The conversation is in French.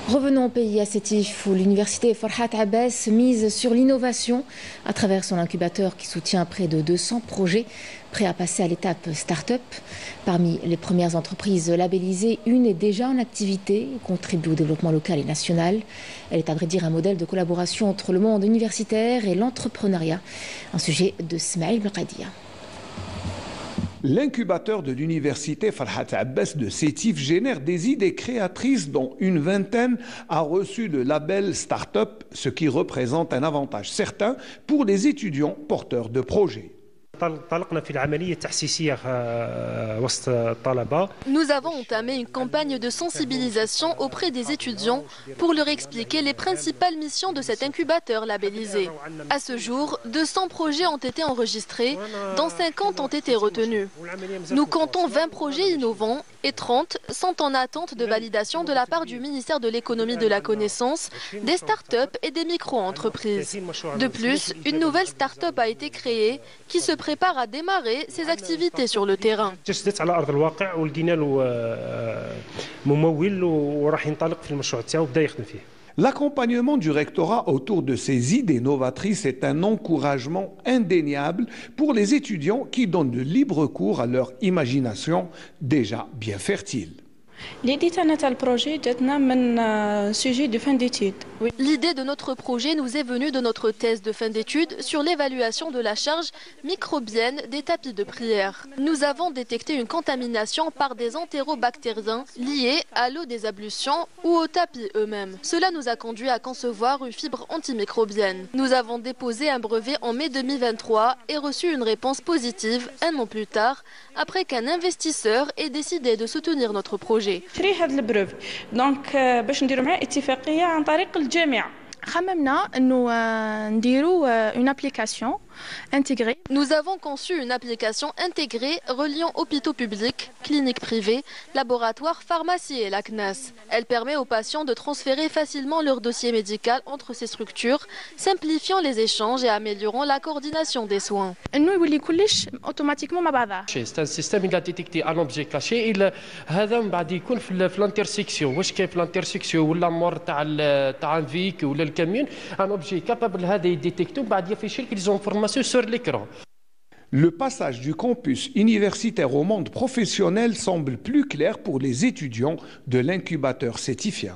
Revenons au pays à Sétif où l'université Farhat Abbas mise sur l'innovation à travers son incubateur qui soutient près de 200 projets prêts à passer à l'étape start-up. Parmi les premières entreprises labellisées, une est déjà en activité et contribue au développement local et national. Elle est à vrai dire un modèle de collaboration entre le monde universitaire et l'entrepreneuriat. Un sujet de Smaïl Belkadia. L'incubateur de l'université Farhat Abbas de Sétif génère des idées créatrices dont une vingtaine a reçu le label Start-up, ce qui représente un avantage certain pour les étudiants porteurs de projets. Nous avons entamé une campagne de sensibilisation auprès des étudiants pour leur expliquer les principales missions de cet incubateur labellisé. À ce jour, 200 projets ont été enregistrés, dont 50 ont été retenus. Nous comptons 20 projets innovants et 30 sont en attente de validation de la part du ministère de l'économie de la connaissance, des start-up et des micro-entreprises. De plus, une nouvelle start-up a été créée qui se prépare à démarrer ses activités sur le terrain. L'accompagnement du rectorat autour de ces idées novatrices est un encouragement indéniable pour les étudiants qui donnent de libre cours à leur imagination déjà bien fertile. L'idée de notre projet nous est venue de notre thèse de fin d'études sur l'évaluation de la charge microbienne des tapis de prière. Nous avons détecté une contamination par des entérobactériens liés à l'eau des ablutions ou aux tapis eux-mêmes. Cela nous a conduit à concevoir une fibre antimicrobienne. Nous avons déposé un brevet en mai 2023 et reçu une réponse positive un an plus tard, après qu'un investisseur ait décidé de soutenir notre projet. Donc باش نديروا معاه اتفاقيه عن طريق الجامعه. خممنا انه نديروا une application intégrée. Nous avons conçu une application intégrée reliant hôpitaux publics, cliniques privées, laboratoires, pharmacies et la CNAS. Elle permet aux patients de transférer facilement leur dossier médical entre ces structures, simplifiant les échanges et améliorant la coordination des soins. انه يولي كلش automatiquement مع بعضها. C'est un système il a détecté un objet caché هذا من بعد يكون في الانترسيكسيون واش كاين في الانترسيكسيون ولا مور تاع الفيك ولا الكاميون un objet capable هذا يديتيكتو بعد يفيش لك les informations sur l'écran. Le passage du campus universitaire au monde professionnel semble plus clair pour les étudiants de l'incubateur sétifien.